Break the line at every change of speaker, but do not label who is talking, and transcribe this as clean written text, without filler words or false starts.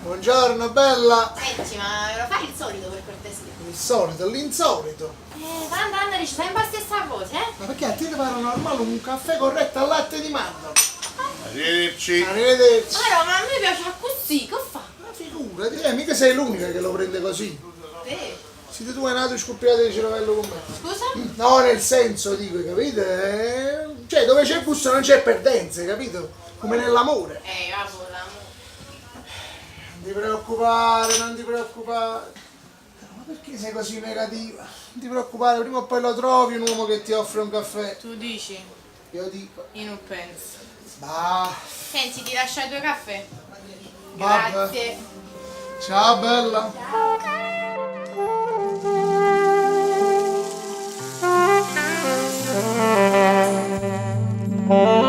Buongiorno, bella.
Senti, ma lo fai il solito per cortesia?
Il solito, l'insolito.
Anna dice sempre la stessa cosa,
Ma perché a te ti pare normale un caffè corretto al latte di mandorla?
Arrivederci.
Arrivederci.
Allora, ma a me piace così, che fa?
Ma figurati, mica sei l'unica che lo prende così. Siete tu nato scoppiate di cervello con me.
Scusa?
No, nel senso, dico, capite? Cioè, dove c'è gusto non c'è perdenze, capito? Come nell'amore.
Capo, l'amore.
Non ti preoccupare, non ti preoccupare. Ma perché sei così negativa? Non ti preoccupare, prima o poi lo trovi un uomo che ti offre un caffè.
Tu dici?
Io dico.
Io non penso.
Bah,
Senti, ti lascio i tuoi caffè?
vabbè.
Grazie.
Ciao bella.
Ciao.